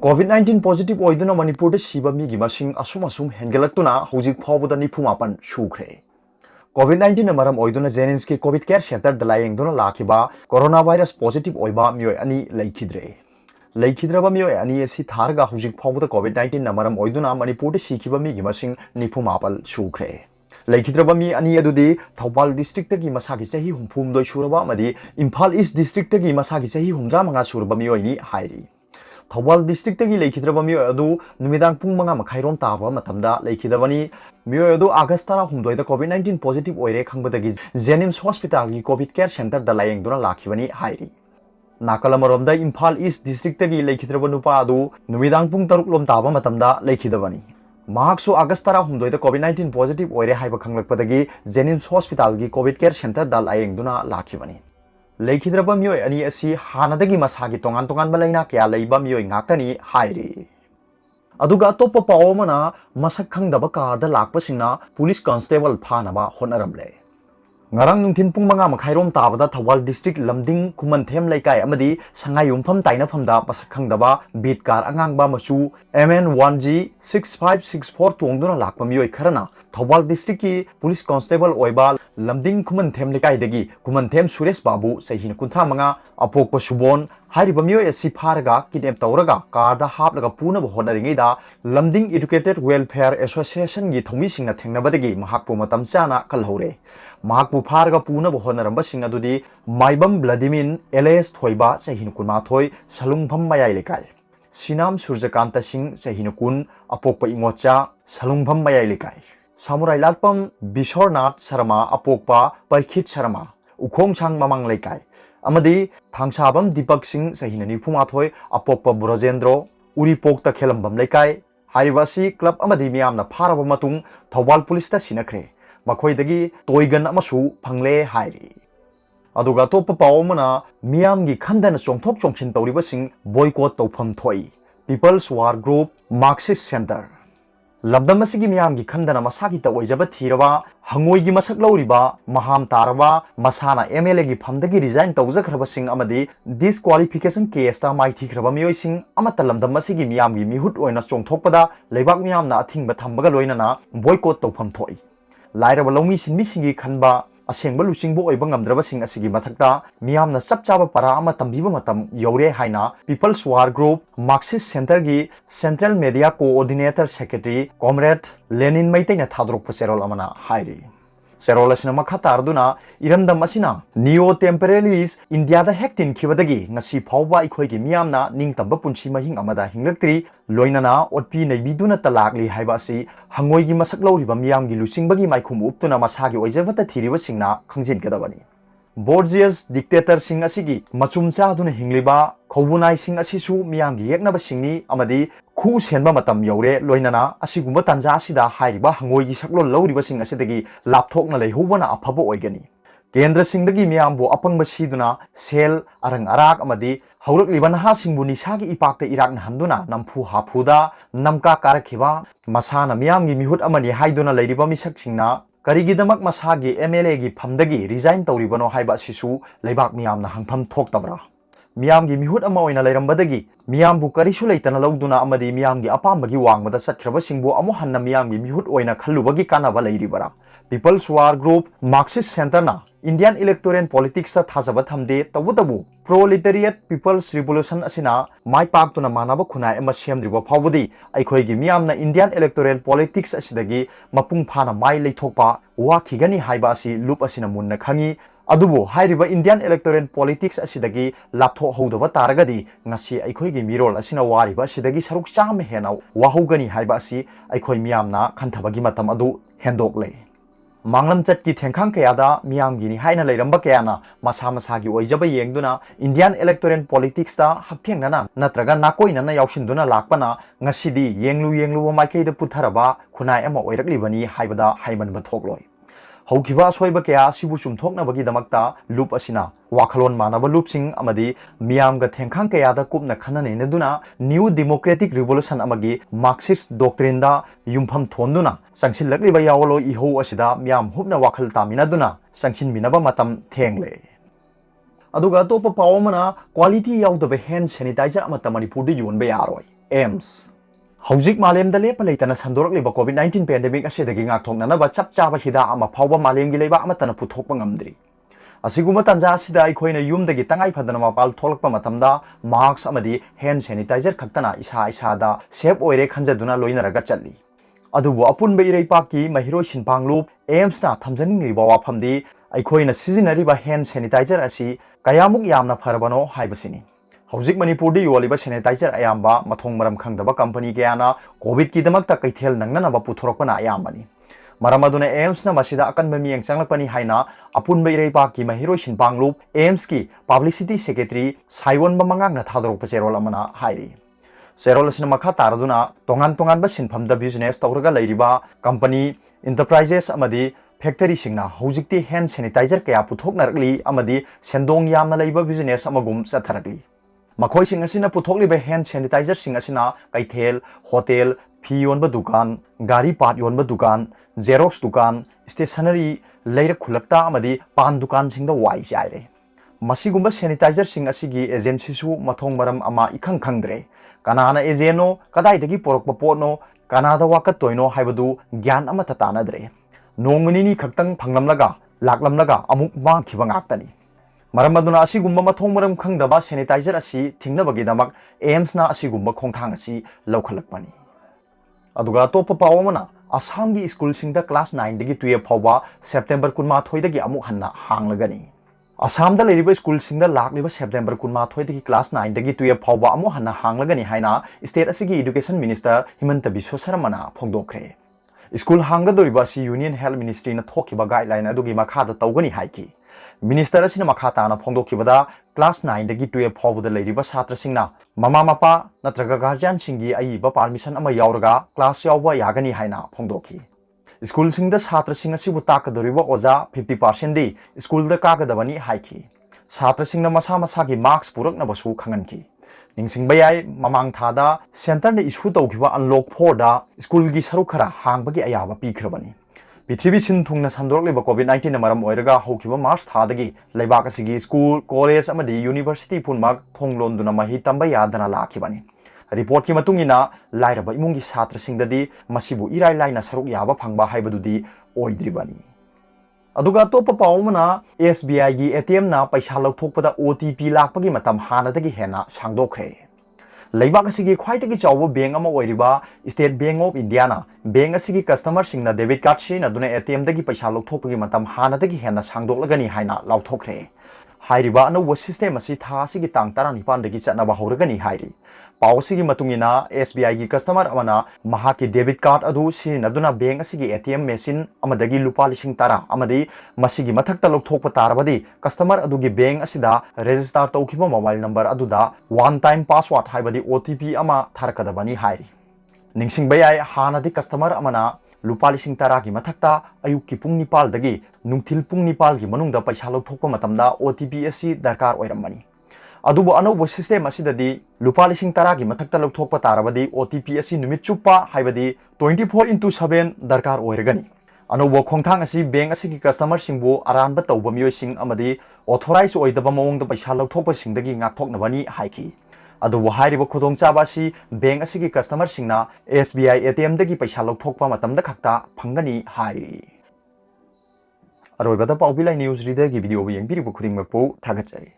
COVID-19 positive oiduna Manipur de siba mi gi masing asum hengelatuna hojik phawbada nifumapan sukre. COVID-19 na maram oiduna Zeninski COVID care center dalayeng duna lakiba coronavirus positive oiba mioi ani laikidre. Laikidraba mioi ani asi tharga hojik phawbada COVID-19 na maram oiduna Manipur de sikiba mi gi masing nifumapal sukre. Laikidraba mi ani adudi Thawbal district gi masagi chahi humphum doi suraba madi Imphal East district gi masagi chahi humja manga suraba mioi ni hairi. Thawbal district gi leikhidraba mi adu numidang pung manga makhairon taba matamda leikhidrabani mi adu August tara humdoi da COVID-19 positive oire khangbadagi Jenims Hospital gi COVID care center da layeng duna lakhibani hairi Nakalamaromda Imphal East district gi leikhidraba nupa adu numidang pung taruk lom taba matamda leikhidrabani Mahaksu August tara humdoi da COVID-19 positive oire haiba khanglakpadagi Jenims Hospital gi COVID care center da layeng duna lakhibani Laikhidraba mioi ani asi hanadagi masagi tongan balaina kya leiba mioi ngakani hairi aduga topa pawmana masak khangdaba karda lakpasingna police constable phanaba honaramle ngarang nungthin pung manga makhairom tabada Thawbal district lamding kumanthem laikai amadi sangai yumpham taina phamda masak khangdaba beatkar angangba machu MN1G 6564 tongduna lakpa mioi kharana Thawbal district ki police constable oiba lamding kumanthem laikai dagi kumanthem Suresh Babu sahin kuntha manga apokpa subon hariba mioi asi pharaga kidnap tawraga karda haplaga puna honaringai da lamding educated welfare association gi thomi singna thengnabadagi mahakpu matam chana kalhore mahakpu pharaga puna honaramba sing adudi maibam Vladimir LS thoiba sahin kunma thoi salungpham mayai lekai Sinam Surjakanta Singh sahin kun apokpa ingocha salungpham mayai lekai Samurai Latpam Bishornath Sharma apokpa Parkhit Sharma Ukhongchang mamang lekai amadi Thangsabam Deepak Singh sahina nifumathoi apokpa Brojendro Uripokta khelambam lekai hairibasi club amadi miyamna pharaba matung Thawbal police ta sinakre makhoidagi toigan amasu phangle hairi aduga topa pawmana miyamgi khandana chongthok chongchin tawribasing boycott tawpham thoi People's War Group Marxist Center Labdam asigi miyamgi khandana masagi ta oijaba thiraba hangoigi masak lauriba maham taraba masana MLA gi phamdagi resign tawjakraba sing amadi disqualification case ta mai thikraba miyoi sing amata lamdam asigi miyamgi mihut oina chongthokpada leibak miyamna athingba thambaga loinana boycott tawpham thoi lairaba lawmi sinmi singi khanba asengba lusingbo oiba ngamdraba sing asigi mathakta miyamna chapchaba para ama tambiba matam yore haina People's War Group Marxist Center gi Central Media Coordinator Secretary Comrade Lenin Maitaina thadrokpa serol amana hairi serol asina makhata arduna iramdam asina neo temporalists India da hektin khibadagi ngasi phawba ikhoigi miyamna ningtamba punchi mahing amada hinglaktri loinana otpi neibiduna talakli haiba asi hangoigi masak lawriba miyamgi lusingbagi maikhum uptuna masagi oijabata thiriba singna khangjin kadabani Borgias dictator sing asigi machumcha duna hingliba khobunai sing asisu miyamgi yeknaba singni amadi khu senba matam yore loinana asigumba tanja asida hairiba hangoigi saklon lawriba sing asidagi lapthokna leihubana afaba oigani Kendra singdagi miyambu apangba siduna sel arang arak amadi haurak liban ha singbu nisagi ipakta irak handuna nampu hapuda namka karakhiba masana miyamgi mihut amani haiduna leiriba misak singna karigidamak masagi MLA gi phamdagi resign tawribano haiba sisu leibak miyamna hangpham thoktabra miyamgi mihut ama oina leirambadagi miyambu karisu leitana lawduna amadi miyamgi apambagi wangmada satkraba singbu amu hanna miyamgi mihut oina khallubagi kanaba leiribara People's War Group Marxist Center na Indian electoral politics sa thajaba thamde tabu proletariat people's revolution asina mai pak tuna manaba khunai ama semdriba phawbudi aikhoi gi miyamna Indian electoral politics asidagi mapung phana mai leithokpa wa khigani haiba asi loop asina munna khangi adubo hairiba Indian electoral politics asidagi laptho hodaba taragadi ngasi aikhoi gi mirol asina wariba asidagi saruk cham hena wahogani haiba asi aikhoi miyamna khantabagi matam adu hendokle Manglam chatki thengkhang kayada miyamgini haina leiramba kayana masa masagi oijaba yengduna Indian electoral politics ta hapthengnana natraga nakoinana yaushinduna lakpana ngasidi yenglu maikeida putharaba khunai ama oiraklibani haibada haimanba thokloi haukiba soiba kaya sibu chumthoknabagi damakta loop asina wakhalon manaba loopsing amadi miyamga thengkhang kayada kupna khanane neduna new democratic revolution amagi Marxist doctrine da yumpham thonduna sangsilakliba yawlo iho asida miyam hubna wakhal taminaduna sangsin minaba matam thengle aduga topa pawmana quality yawdaba hand sanitizer amata Manipur de yonba yaroi AIMS हौजिक मालेम दले पलेतना संदोरकलिबा कोविड-19 pandemic असेदगी ngakthoknanaba chap chaba hida ama phawba malemgi leiba amatana puthokpa ngamdri asiguma tanja asida aikoina yumdagi tangai phadana mapal tholakpa matamda mask amadi hand sanitizer khaktana isa da safe oire khanjaduna loinaraga challi adubu apunba ireipaki mahiroi sinpanglup aims na thamjaningiba wafamdi aikoina sizinariba hand sanitizer asi kayamuk yamna pharabano haibasini हौजिक मणिपुर योलिब sanitiser अयाम्बा मथोंग मरम खंगदबा company कयाना Covid की दमकता कैथेल नंगननबा पुथोरकपना अयाम्बनी मरम अदुना AIIMS न मसिदा अकनबा मियंग चंगलपनी हाइना अपुनबा इरेपा की महिरोइ सिनपांगलुप एम्स की पब्लिसिटी सेक्रेटरी साइवनबा मंगांगना थादरोकपा चेरोल अमना हाइरी चेरोल असिना मखा तारदुना तोंगान तोंगानबा सिनफमदा बिजनेस तौरगा लैरिबा कंपनी इंटरप्राइजेस अमदी फैक्टरी सिंगना हौजिकती हैंड सैनिटाइजर कया पुथोकनरकली अमदी सेंदोंग यामना लैबा बिजनेस अमगुम चथरकली मखोइसिंग असिना पुथोकलिबा हैंड सैनिटाइजर सिंग असिना कैथेल होटल फी योनबा दुकान गाड़ी पार्ट योनबा दुकान जेरोक्स दुकान स्टेशनरी लेर खुलक्ता अमदी पान दुकान सिंगदा वाई जायरे मसिगुंबा सैनिटाइजर सिंग असिगी एजेंसी सु मथोंग मरम अमा इखंग खंगद्रे कनाना एजेनो कदाइदगी पोरकपा पोनो कनादा वाका तोइनो हाइबदु ज्ञान अमता तानद्रे नोंगनिनी खक्तंग फंगलमलगा लाकलमलगा अमुक मांगखिबा ngakतनी मरम अदुना असिगुंबा मथोंग मरम खंगदबा सैनिटाइजर असि थिंगनबगीदमक एम्स ना असिगुंबा खोंथांग असि लौखलकपनी अदुगा तोप पावमना असम की स्कूल सिंगदा क्लास 9 दगी 12 फावबा सेप्टेम्बर 19 दगी अमुक हन्ना हांगलगनी असम दा लेरिबा स्कूल सिंगदा लाकलिबा सेप्टेम्बर 19 दगी क्लास 9 दगी 12 फावबा अमुक हन्ना हांगलगनी हाइना स्टेट असिगी एजुकेशन मिनिस्टर हिमंत बिश्व शर्माना फोंदोखरे स्कूल हांगदोरिबा असि यूनियन हेल्थ मिनिस्ट्री ना थोखिबा गाइडलाइन अदुगी मखादा तौगनी हाइकी मिनिस्टर असिना मखाताना फोंदोखिबदा क्लास 9 दगी 12 फावबदा लेरिबा छात्र सिंगना ममा मपा नत्रगा गार्जियन सिंगी अइबा परमिशन अमा यावरगा क्लास यावबा यागनी हाइना फोंदोखि स्कूल सिंगदा छात्र सिंग असिबु ताकदोरिबा ओजा 50% दी स्कूल दा कागदबनी हाइखि छात्र सिंगना मसा मसागी मार्क्स पुरकनबसु खंगनखि निंगसिंगबा याय ममांग थादा सेंटर ने इशू तौखिबा अनलॉक 4 दा स्कूल की सरुक खरा हांगबगी अयाबा पीखरबनी पृथ्वी सिन थुंगना संदोरकलिबा कोविड-19 मरम ओइरगा हौखिबा मार्च थादगी लैबाक असिगी स्कूल कॉलेज अमदी यूनिवर्सिटी पुनमक थोंगलोंदुना मही तंबा यादना लाखिबनी रिपोर्ट की मतुंगिना लाइरबा इमुंगी छात्र सिंगददी मसिबु इराय लाइना सरुक याबा फंगबा हाइबदुदी ओइद्रिबनी अदुगा तोप पावमना SBI की ATM ना पैसा लौथोकपदा OTP लाकपगी मतम हानदगी हेना सांगदोखरे लैबाक असिगी ख्वाइदगी चावबा बैंक अमा ओइरिबा स्टेट बैंक ऑफ इंडिया ना बैंक असिगी कस्टमर सिंगना डेबिट कार्ड सिनदुना ATM दगी पैसा लौथोकपगी मतम हानदगी हेना सांगदोकलगनी हाइना लाउथोखरे हाइरिबा अनौबा सिस्टम असि था असिगी तांग 19 दगी चटनबा हौरगनी हाइरि पाव असिगी मतुंगिना SBI की कस्टमर अमना महाकी डेबिट कार्ड अदु सिनदुना बैंक असिगी ATM मशीन अमदगी लुपा 10,000 अमदी मसिगी मथक्ता लौथोकपा तारबदी कस्टमर अदुगी बैंक असिदा रजिस्टर तौखिबा मोबाइल नंबर अदुदा वन टाइम पासवर्ड हाइबदी OTP अमा थारकदबनी हाइरि निंगसिंगबा याय हानदी कस्टमर अमना लुपा 10,000 की मथक्ता अयुक की पुंग 9 दगी नुंगथिल पुंग 9 की मनुंगदा पैसा लौथोकपा मतमदा OTP असि दरकार ओइरमनी अदुबो अनौबो सिस्टम असिददी लुपा 10,000 की मथक्ता लौथोकपा तारबदी OTP असि नुमित चुप्पा हाइबदी 24/7 दरकार ओइरगनी अनौबो खोंथांग असि बैंक असि की कस्टमर सिंगबो अरानबा तौबा मियोइसिंग अमदी ऑथोराइज ओइदबा मवंगदा पैसा लौथोकपा सिंगदगी ngakthoknabani हाइकी अदुबो हाइरिबो खुदोंचाबा असि बैंक असि की कस्टमर सिंगना SBI ATM दगी पैसा लौथोकपा मतमदा खक्ता फंगनी हाइरी अरोइबदा पाउबिलाई न्यूज रीडर की वीडियो यंगबिरिबो खुदिंगमकपो थागतचरी।